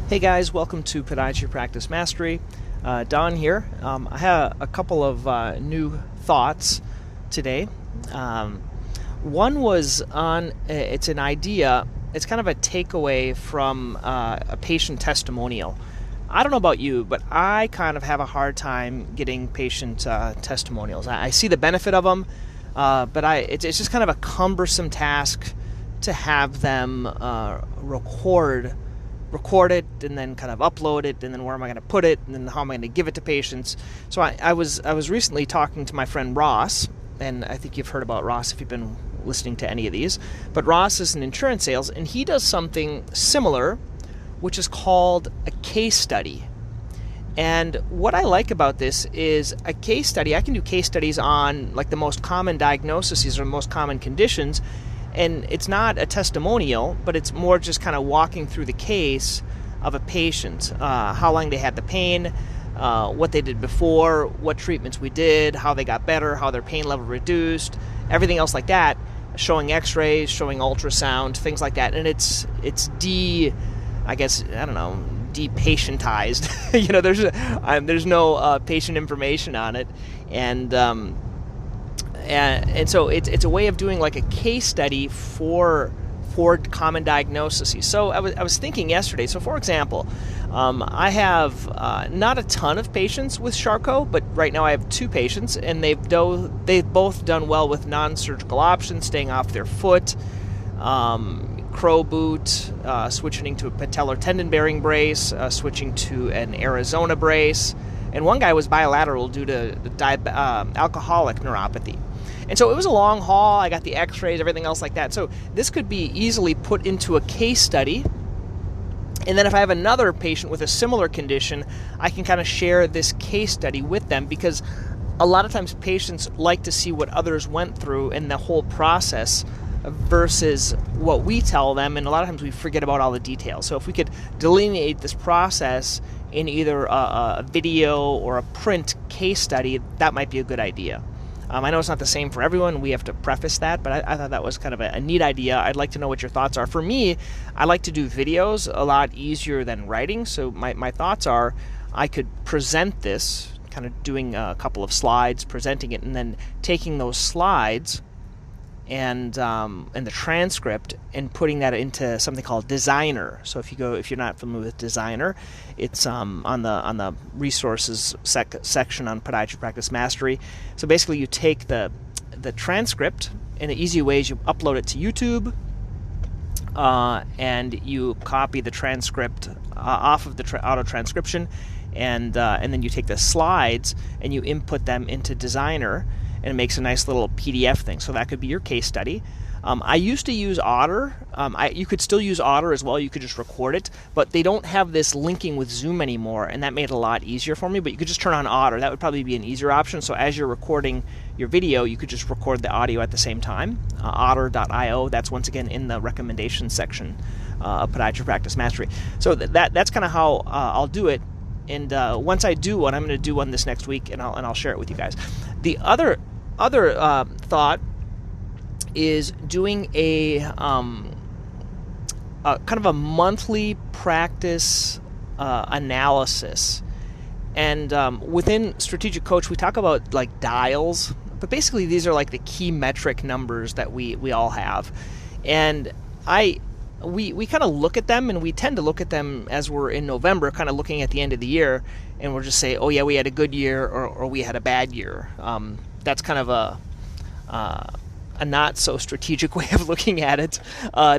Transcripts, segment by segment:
Hey guys, welcome to Podiatry Practice Mastery. Don here. I have a couple of new thoughts today. One was on, it's an idea, it's kind of a takeaway from a patient testimonial. I don't know about you, but I kind of have a hard time getting patient testimonials. I see the benefit of them, but it's just kind of a cumbersome task to have them record it and then kind of upload it, and then where am I going to put it, and then how am I going to give it to patients. So I was recently talking to my friend Ross, and I think you've heard about Ross if you've been listening to any of these, but Ross is in insurance sales, and he does something similar, which is called a case study. And what I like about this is a case study. I can do case studies on like the most common diagnoses or most common conditions, and it's not a testimonial, but it's more just kind of walking through the case of a patient, how long they had the pain, what they did before, what treatments we did, how they got better, how their pain level reduced, everything else like that, showing x-rays, showing ultrasound, things like that. And it's depatientized. There's no patient information on it, and so it's a way of doing like a case study for common diagnoses. So I was thinking yesterday. So for example, I have not a ton of patients with Charcot, but right now I have 2 patients, and they've both done well with non-surgical options, staying off their foot, crow boot, switching to a patellar tendon bearing brace, switching to an Arizona brace, and one guy was bilateral due to alcoholic neuropathy. And so it was a long haul. I got the x-rays, everything else like that. So this could be easily put into a case study. And then if I have another patient with a similar condition, I can kind of share this case study with them, because a lot of times patients like to see what others went through in the whole process versus what we tell them, and a lot of times we forget about all the details. So if we could delineate this process in either a video or a print case study, that might be a good idea. I know it's not the same for everyone. We have to preface that, but I thought that was kind of a neat idea. I'd like to know what your thoughts are. For me, I like to do videos a lot easier than writing, so my thoughts are I could present this, kind of doing a couple of slides, presenting it, and then taking those slides and the transcript and putting that into something called Designer. So if you're not familiar with Designer, it's on the resources section on Podiatry Practice Mastery. So basically, you take the transcript, and the easy way is you upload it to YouTube, and you copy the transcript off of the auto transcription, and then you take the slides and you input them into Designer, and it makes a nice little PDF thing. So that could be your case study. I used to use Otter. You could still use Otter as well. You could just record it, but they don't have this linking with Zoom anymore, and that made it a lot easier for me. But you could just turn on Otter. That would probably be an easier option. So as you're recording your video, you could just record the audio at the same time. Otter.io. That's once again in the recommendations section of Podiatry Practice Mastery. So that's kind of how I'll do it. And once I do one, I'm going to do one this next week, and I'll share it with you guys. The other thought is doing a kind of a monthly practice analysis. And within Strategic Coach, we talk about like dials, but basically these are like the key metric numbers that we all have. And we kind of look at them, and we tend to look at them as we're in November, kind of looking at the end of the year, and we'll just say, oh yeah, we had a good year, or we had a bad year. That's kind of a not so strategic way of looking at it.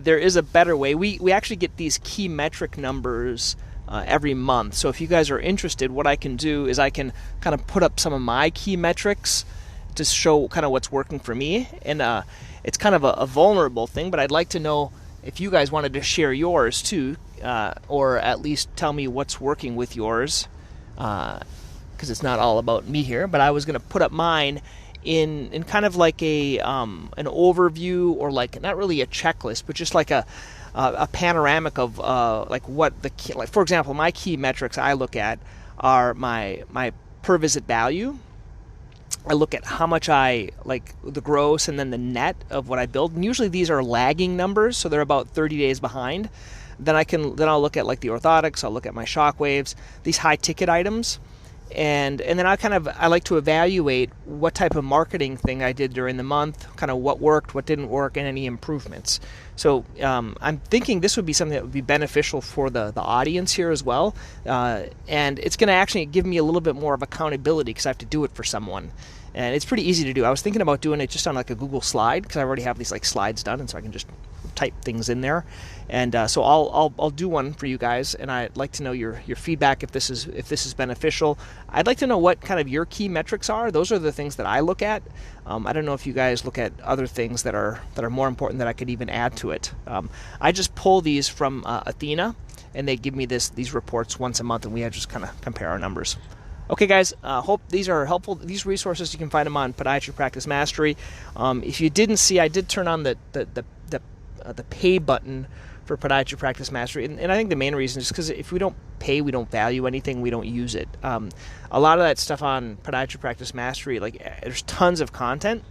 There is a better way. We actually get these key metric numbers every month. So if you guys are interested, what I can do is I can kind of put up some of my key metrics to show kind of what's working for me. And it's kind of a vulnerable thing, but I'd like to know if you guys wanted to share yours too, or at least tell me what's working with yours, because it's not all about me here. But I was going to put up mine in kind of like an overview, or like not really a checklist, but just like a panoramic of like what the key, like for example, my key metrics I look at are my per visit value. I look at how much I like the gross and then the net of what I build. And usually these are lagging numbers, so they're about 30 days behind. Then I'll look at like the orthotics, I'll look at my shock waves, these high ticket items. And then I like to evaluate what type of marketing thing I did during the month, kind of what worked, what didn't work, and any improvements. So I'm thinking this would be something that would be beneficial for the audience here as well, and it's going to actually give me a little bit more of accountability because I have to do it for someone. And it's pretty easy to do. I was thinking about doing it just on like a Google slide because I already have these like slides done, and so I can just type things in there. And so I'll do one for you guys, and I'd like to know your feedback if this is beneficial. I'd like to know what kind of your key metrics are. Those are the things that I look at. I don't know if you guys look at other things that are more important that I could even add to it. I just pull these from Athena, and they give me these reports once a month, and we just kind of compare our numbers. Okay, guys, hope these are helpful. These resources, you can find them on Podiatry Practice Mastery. If you didn't see, I did turn on the pay button for Podiatry Practice Mastery, and I think the main reason is because if we don't pay, we don't value anything, we don't use it. A lot of that stuff on Podiatry Practice Mastery, like there's tons of content,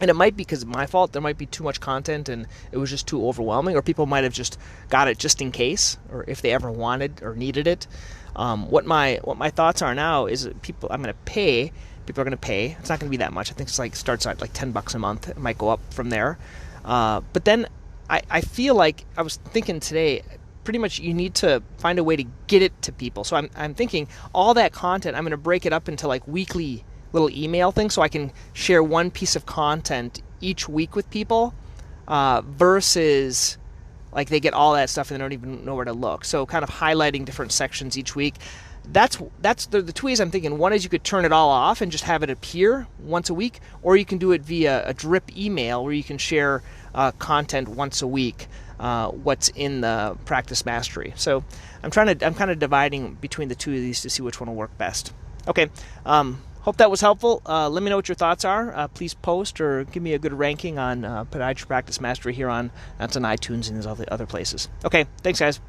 and it might be because of my fault. There might be too much content, and it was just too overwhelming, or people might have just got it just in case, or if they ever wanted or needed it. What my thoughts are now is that people are going to pay. It's not going to be that much. I think it's like starts at like $10 a month. It might go up from there. But then I feel like I was thinking today, pretty much you need to find a way to get it to people. So I'm thinking all that content, I'm going to break it up into like weekly little email things so I can share one piece of content each week with people versus like they get all that stuff and they don't even know where to look. So kind of highlighting different sections each week. That's the two ways I'm thinking. One is you could turn it all off and just have it appear once a week, or you can do it via a drip email where you can share content once a week, what's in the Practice Mastery. So I'm kind of dividing between the two of these to see which one will work best. Okay. Hope that was helpful. Let me know what your thoughts are. Please post or give me a good ranking on Podiatry Practice Mastery here that's on iTunes and all the other places. Okay, thanks guys.